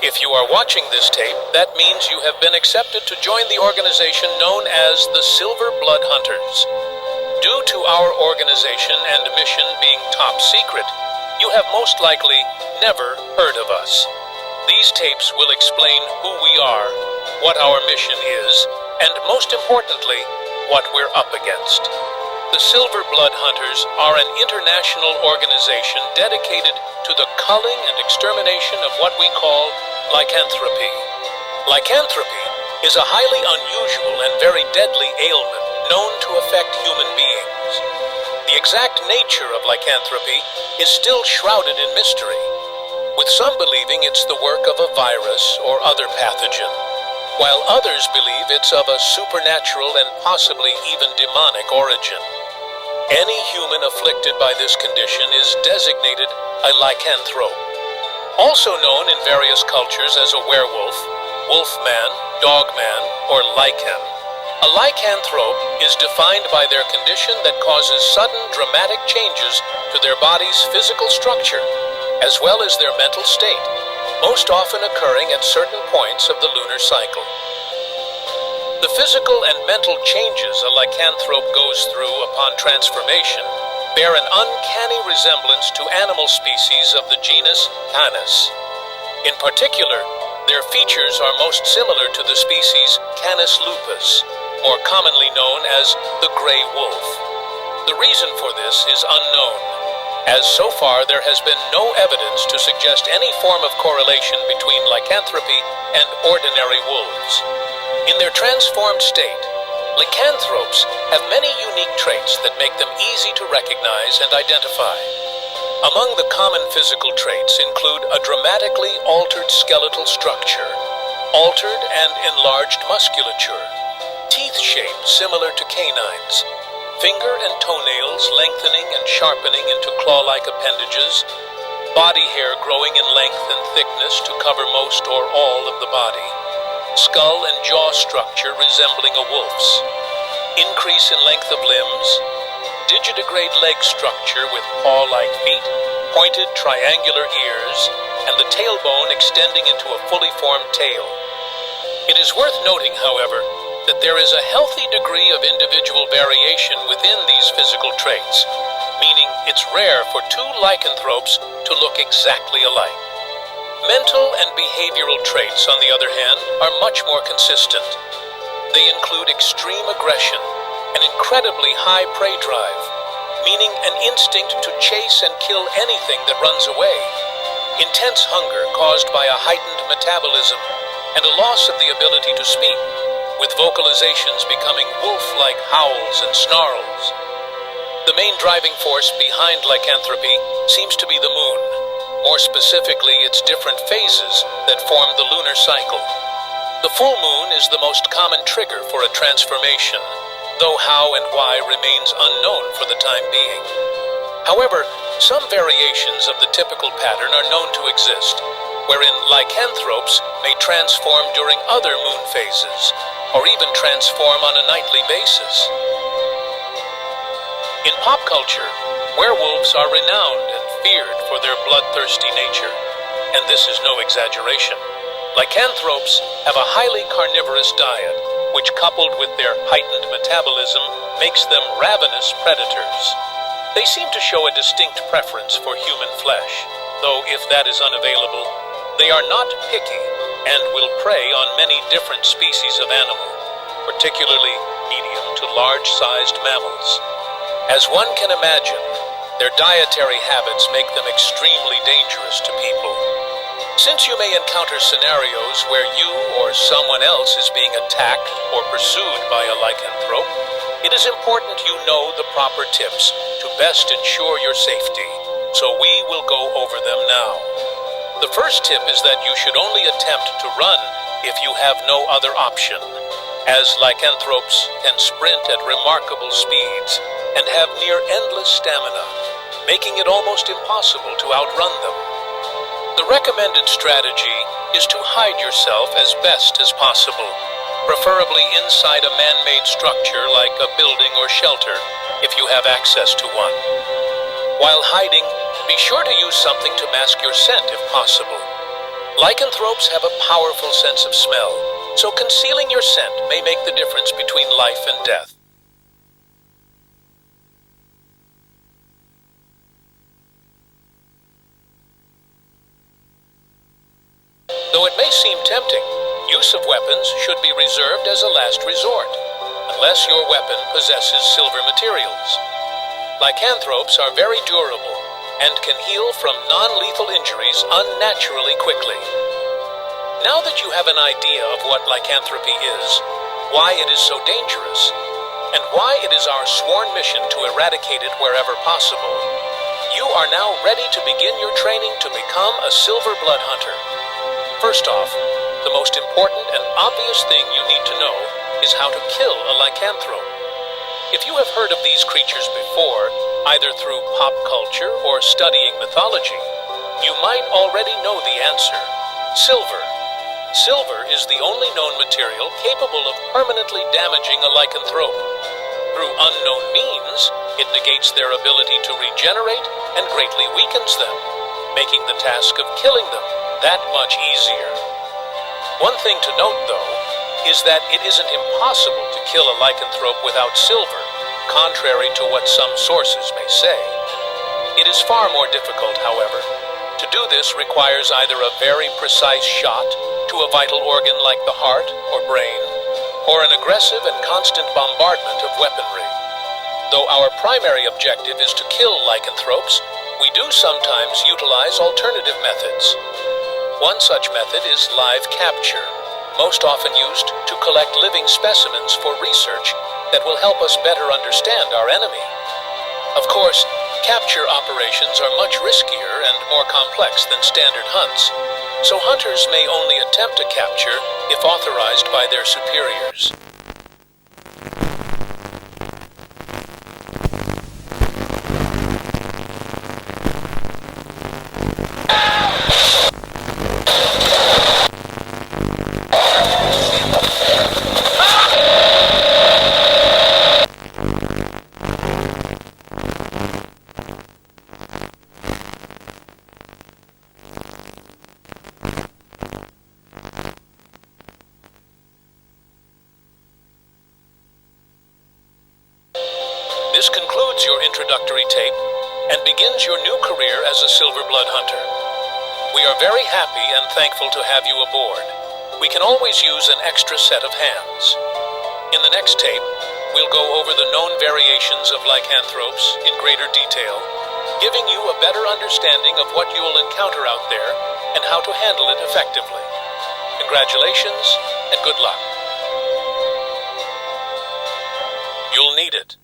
If you are watching this tape, that means you have been accepted to join the organization known as the SilverBlood Hunters. Due to our organization and mission being top secret, you have most likely never heard of us. These tapes will explain who we are, what our mission is, and most importantly, what we're up against. The SilverBlood Hunters are an international organization dedicated to the culling and extermination of what we call Lycanthropy. Lycanthropy is a highly unusual and very deadly ailment known to affect human beings. The exact nature of lycanthropy is still shrouded in mystery, with some believing it's the work of a virus or other pathogen, while others believe it's of a supernatural and possibly even demonic origin. Any human afflicted by this condition is designated a lycanthrope, also known in various cultures as a werewolf, wolfman, dogman, or lycan. A lycanthrope is defined by their condition that causes sudden dramatic changes to their body's physical structure, as well as their mental state, most often occurring at certain points of the lunar cycle. The physical and mental changes a lycanthrope goes through upon transformation bear an uncanny resemblance to animal species of the genus Canis. In particular, their features are most similar to the species Canis lupus, more commonly known as the gray wolf. The reason for this is unknown, as so far there has been no evidence to suggest any form of correlation between lycanthropy and ordinary wolves. In their transformed state, lycanthropes have many unique traits that make them easy to recognize and identify. Among the common physical traits include a dramatically altered skeletal structure, altered and enlarged musculature, teeth shape similar to canines, finger and toenails lengthening and sharpening into claw-like appendages, body hair growing in length and thickness to cover most or all of the body, skull and jaw structure resembling a wolf's, increase in length of limbs, digitigrade leg structure with paw-like feet, pointed triangular ears, and the tailbone extending into a fully formed tail. It is worth noting, however, that there is a healthy degree of individual variation within these physical traits, meaning it's rare for two lycanthropes to look exactly alike. Mental and behavioral traits, on the other hand, are much more consistent. They include extreme aggression, an incredibly high prey drive, meaning an instinct to chase and kill anything that runs away, intense hunger caused by a heightened metabolism, and a loss of the ability to speak, with vocalizations becoming wolf-like howls and snarls. The main driving force behind lycanthropy seems to be the moon, more specifically its different phases that form the lunar cycle. The full moon is the most common trigger for a transformation, though how and why remains unknown for the time being. However, some variations of the typical pattern are known to exist, wherein lycanthropes may transform during other moon phases, or even transform on a nightly basis. In pop culture, werewolves are renowned and feared for their bloodthirsty nature, and this is no exaggeration. Lycanthropes have a highly carnivorous diet, which coupled with their heightened metabolism makes them ravenous predators. They seem to show a distinct preference for human flesh, though if that is unavailable, they are not picky and will prey on many different species of animal, particularly medium to large-sized mammals. As one can imagine, their dietary habits make them extremely dangerous to people. Since you may encounter scenarios where you or someone else is being attacked or pursued by a lycanthrope, it is important you know the proper tips to best ensure your safety, so we will go over them now. The first tip is that you should only attempt to run if you have no other option, as lycanthropes can sprint at remarkable speeds and have near endless stamina, making it almost impossible to outrun them. The recommended strategy is to hide yourself as best as possible, preferably inside a man-made structure like a building or shelter, if you have access to one. While hiding, be sure to use something to mask your scent if possible. Lycanthropes have a powerful sense of smell, so concealing your scent may make the difference between life and death. Though it may seem tempting, use of weapons should be reserved as a last resort, unless your weapon possesses silver materials. Lycanthropes are very durable and can heal from non-lethal injuries unnaturally quickly. Now that you have an idea of what lycanthropy is, why it is so dangerous, and why it is our sworn mission to eradicate it wherever possible, you are now ready to begin your training to become a SilverBlood Hunter. First off, the most important and obvious thing you need to know is how to kill a lycanthrope. If you have heard of these creatures before, either through pop culture or studying mythology, you might already know the answer: silver. Silver is the only known material capable of permanently damaging a lycanthrope. Through unknown means, it negates their ability to regenerate and greatly weakens them, making the task of killing them that much easier. One thing to note, though, is that it isn't impossible to kill a lycanthrope without silver, contrary to what some sources may say. It is far more difficult, however. To do this requires either a very precise shot to a vital organ like the heart or brain, or an aggressive and constant bombardment of weaponry. Though our primary objective is to kill lycanthropes, we do sometimes utilize alternative methods. One such method is live capture, most often used to collect living specimens for research that will help us better understand our enemy. Of course, capture operations are much riskier and more complex than standard hunts, so hunters may only attempt a capture if authorized by their superiors. This concludes your introductory tape and begins your new career as a SilverBlood Hunter. We are very happy and thankful to have you aboard. We can always use an extra set of hands. In the next tape, we'll go over the known variations of lycanthropes in greater detail, giving you a better understanding of what you will encounter out there and how to handle it effectively. Congratulations and good luck. You'll need it.